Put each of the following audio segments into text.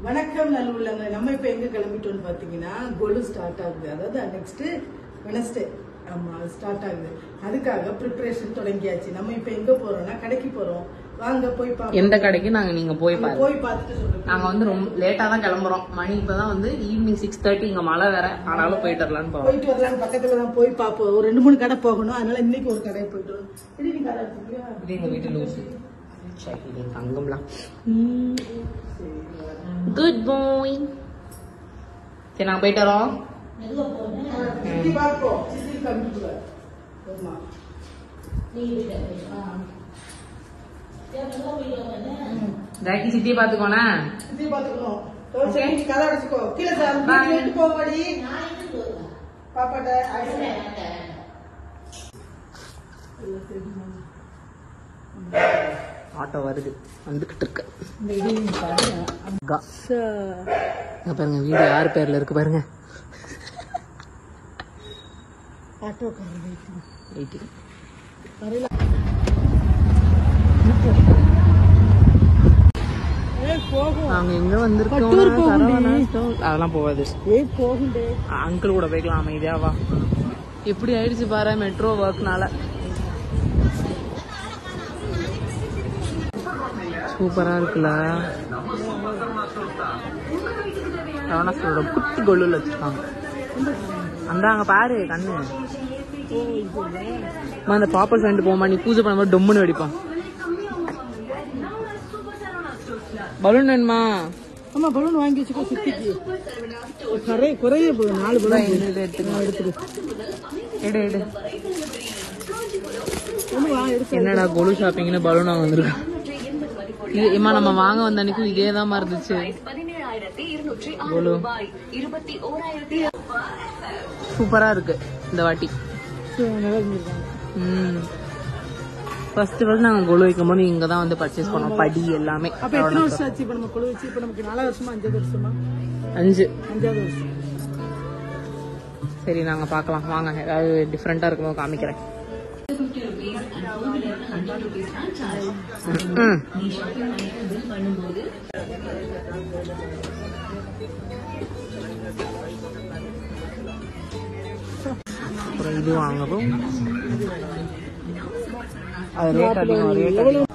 வணக்கம் நல்லுள்ளங்க. நம்ம இப்ப எங்க கிளம்பிட்டோம்னு பாத்தீங்கன்னா கொலு ஸ்டார்ட் ஆகுது. அதாவது நெக்ஸ்ட் வெனஸ்டே ஆமா ஸ்டார்ட் ஆகுது. அதுக்காக ப்ரிப்பரேஷன் தொடங்கியாச்சு. நம்ம இப்ப எங்க போறோம்னா கடைக்கு போறோம். வாங்க போய் பாப்போம். எந்த கடைக்கு நீங்க போய் பார்த்துட்டு சொல்லுங்க. நாங்க வந்து ரொம்ப லேட்டா தான் கிளம்புறோம். மணி இப்பதான் வந்து ஈவினிங் 6:30. இங்க மழை வேற, ஆனாலும் போயிட்டு வரலான்னு பக்கத்துல தான் போய் பாப்போம். ஒரு 2-3 கடை போகணும். அதனால இன்னைக்கு ஒரு கடை போயிட்டு வரோம். இது எங்க வீட்டு லூசு தங்கம்லாம். குட் பாய். சரி நாங்க போயிட்டு வரோம். சித்தி பாத்துக்கோனா கதை அடிச்சுக்கோ. கீழே போகடி பாப்பாட்ட ஆட்டோ வருது, வந்துகிட்டு இருக்கு. பாருங்க வீடு யார் பேர்ல இருக்கு பாருங்க. ஆட்டோ நாங்க எங்க வந்திருக்கோம்? அதெல்லாம் போவாது. அங்கிள் கூட போய்க்கலாம் அமைதியாவா. எப்படி ஆயிடுச்சு பாரு மெட்ரோ ஒர்க்னால. சூப்பரா இருக்குல்ல. சரவணாஸ்டரோட குட்டி கொள்ளுல வச்சிருக்காங்க. அந்தாங்க பாரு கண்ணு. அந்த பாப்பா ஃப்ரெண்டு போமா, நீ பூஜை பண்ணும்போது டொம்முன்னு வெடிப்பான். பலூன் வேணுமா? ஆமா பலூன் வாங்கி வச்சுக்கோ. சுத்திக்கு குறைய போகுது. 4 பலூன் எடுத்துரு. என்னடா கொலு ஷாப்பிங்னு பலூன் வாங்க வந்திருக்கோம். இம்மா நம்ம வாங்க வந்த அன்னைக்கும் இதேதான் இருந்துச்சு. சூப்பரா இருக்கு இந்த வாட்டி. ஃபர்ஸ்ட் நாங்க கொலு வைக்கும் போது இங்க தான் வந்து பர்ச்சேஸ் பண்ணோம். படி எல்லாமே. அப்ப எத்தனை வருஷம் ஆச்சு இப்ப நம்ம கொலு வச்சு? இப்ப நமக்கு 4 வருஷமா 5 வருஷமா? 5வது வருஷம். சரி நாங்க பாக்கலாம் வாங்க. ஏதாவது டிஃபரெண்டா இருக்கும்போது காமிக்கிறேன். அப்புறம் இது வாங்கவும் அது ரேட் அதிகம்.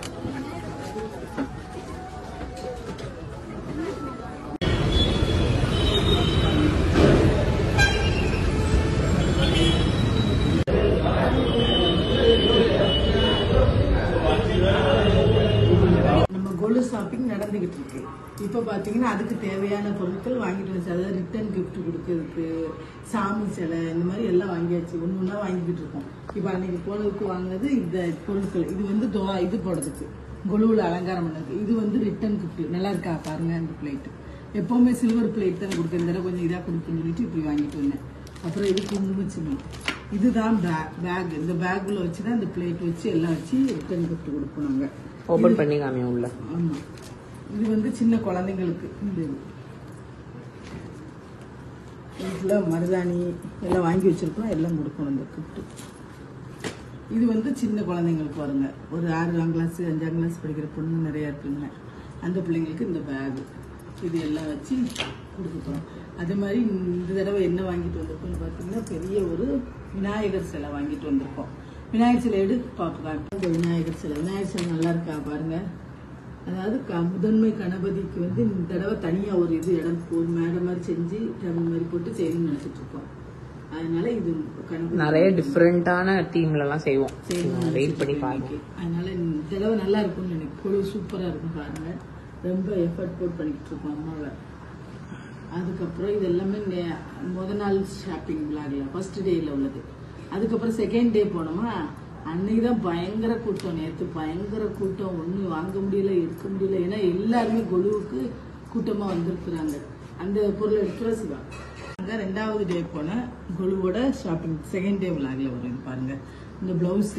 கொலு ஷாப்பிங் நடந்துகிட்டு இருக்கு. இப்ப பாத்தீங்கன்னா அதுக்கு தேவையான பொருட்கள் வாங்கிட்டு வச்சு, அதாவது ரிட்டர்ன் கிஃப்ட் கொடுக்கறதுக்கு சாமி சிலை இந்த மாதிரி எல்லாம் வாங்கியாச்சு. ஒண்ணு வாங்கிக்கிட்டு இருக்கோம். இப்ப அன்னைக்கு போனதுக்கு வாங்கினது இந்த பொருட்கள். இது வந்து இது போடுறதுக்கு கொலுவுல அலங்காரம் பண்ணதுக்கு. இது வந்து ரிட்டர்ன் கிஃப்ட். நல்லா இருக்கா பாருங்க. இந்த பிளேட் எப்பவுமே சில்வர் பிளேட் தான் கொடுக்க, இந்த தடவை கொஞ்சம் இதா கொடுக்குன்னு சொல்லிட்டு இப்படி வாங்கிட்டு வந்தேன். அப்புறம் இது குங்குமச்சிமி. இதுதான் பேக். இந்த பேக்குள்ள வச்சுதான் இந்த பிளேட் வச்சு எல்லாம் வச்சு ரிட்டர்ன் கிஃப்ட் கொடுப்போம் நாங்க. ஓபன் பண்ணி காமியா உள்ள. ஆமா இது வந்து சின்ன குழந்தைங்களுக்கு. இந்த இதுல மருதாணி எல்லாம் வாங்கி வச்சிருக்கோம். எல்லாம் கொடுக்கணும் இந்த கிஃப்ட். இது வந்து சின்ன குழந்தைங்களுக்கு வருங்க. ஒரு 6ஆம் கிளாஸ் 5ஆம் கிளாஸ் படிக்கிற பொண்ணு நிறைய இருக்குங்க. அந்த பிள்ளைங்களுக்கு இந்த பேகு இது எல்லாம் வச்சு கொடுக்க போறோம். அதே மாதிரி இந்த தடவை என்ன வாங்கிட்டு வந்திருக்கோம்னு பார்த்தீங்கன்னா பெரிய ஒரு விநாயகர் சிலை வாங்கிட்டு வந்திருக்கோம். விநாயகர் சிலை எடுத்து பார்ப்போம். இந்த விநாயகர் சிலை நல்லா இருக்கா பாருங்க. அதாவது முதன்மை கணபதிக்கு வந்து இந்த தடவை தனியா ஒரு இடம் ஒரு மேடை மாதிரி செஞ்சு டபுள் மாதிரி போட்டு செய்யணும்னு நினைச்சிட்டு இருக்கோம். அதனால இது கணபதி நிறைய டிஃபரெண்டான தீம்ல எல்லாம் செய்வோம். வெயிட் பண்ணி பாருங்க. அதனால இந்த தடவை நல்லா இருக்கும்னு நினைக்கிறேன். கொலு சூப்பரா இருக்கும் பாருங்க. ரொம்ப எஃபர்ட் போட்டு பண்ணிக்கிட்டு இருக்கோம் அம்மாவை. அதுக்கப்புறம் இது எல்லாமே முதல் நாள் ஷாப்பிங் விளாகல ஃபர்ஸ்ட் டேல உள்ளது. அதுக்கப்புறம் செகண்ட் டே போனோமா, அன்னைக்குதான் பயங்கர கூட்டம். நேற்று பயங்கர கூட்டம். ஒண்ணு வாங்க முடியல, எடுக்க முடியல. ஏன்னா எல்லாருமே கொலுவுக்கு கூட்டமா வந்திருக்கிறாங்க. அந்த பொருள் எடுக்கிற சிவா. 2வது டே போன கொலுவோட ஷாப்பிங் செகண்ட் டே விளாகல வரும். பாருங்க இந்த பிளவுஸ்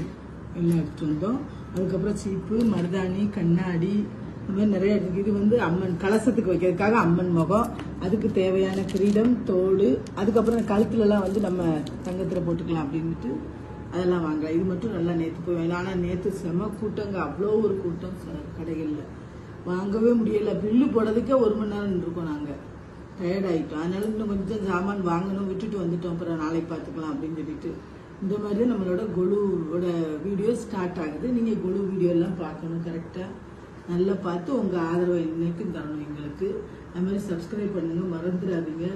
எல்லாம் எடுத்துட்டு வந்தோம். அதுக்கப்புறம் சீப்பு, மருதாணி, கண்ணாடி இந்த மாதிரி நிறைய இருக்கு. இது வந்து அம்மன் கலசத்துக்கு வைக்கிறதுக்காக அம்மன் முகம், அதுக்கு தேவையான கிரீடம், தோடு, அதுக்கப்புறம் கழுத்துல எல்லாம் வந்து நம்ம தங்கத்துல போட்டுக்கலாம் அப்படின்ட்டு அதெல்லாம் வாங்கலாம். இது மட்டும் நல்லா நேற்று போய் வாங்கலாம். ஆனால் நேற்று செம கூட்டங்க, அவ்வளோ ஒரு கூட்டம் கடைகளில். வாங்கவே முடியல. பில்லு போடுறதுக்கே 1 மணி நேரம் இருக்கோம். நாங்கள் டயர்ட் ஆகிட்டோம். அதனால இன்னும் கொஞ்சம் சாமான் வாங்கணும், விட்டுட்டு வந்துட்டோம். அப்புறம் நாளைக்கு பார்த்துக்கலாம் அப்படின்னு சொல்லிட்டு இந்த மாதிரி நம்மளோட கொலுவோட வீடியோ ஸ்டார்ட் ஆகுது. நீங்கள் கொலு வீடியோ எல்லாம் பார்க்கணும், கரெக்டாக நல்லா பார்த்து உங்கள் ஆதரவை என்னைக்கும் தரணும் எங்களுக்கு. அது மாதிரி சப்ஸ்கிரைப் பண்ணுங்க, மறந்துடாதீங்க.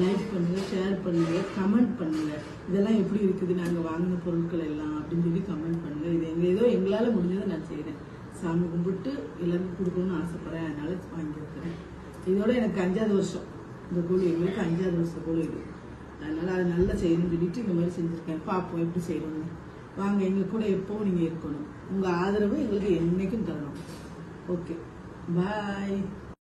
லைக் பண்ணுங்க, ஷேர் பண்ணுங்க, கமெண்ட் பண்ணுங்க. இதெல்லாம் எப்படி இருக்குது நாங்கள் வாங்கின பொருட்கள் எல்லாம் அப்படின்னு சொல்லி கமெண்ட் பண்ணுங்க. இது ஏதோ எங்களால் முடிஞ்சதை நான் செய்கிறேன். சாமி கும்பிட்டு எல்லாருக்கும் கொடுக்கணும்னு ஆசைப்படுறேன், அதனால வாங்கியிருக்கிறேன். இதோட எனக்கு 5வது வருஷம் இந்த கோழி, எங்களுக்கு 5வது வருஷம் கோழி இது. அதனால அதை நல்லா செய்யணும்னு சொல்லிட்டு இந்த மாதிரி செஞ்சுருக்கேன். பார்ப்போம் எப்படி செய்யணும்னு. வாங்க, எங்கள் கூட எப்பவும் நீங்கள் இருக்கணும். உங்கள் ஆதரவு எங்களுக்கு என்னைக்கும் தரணும். ஓகே, பாய்.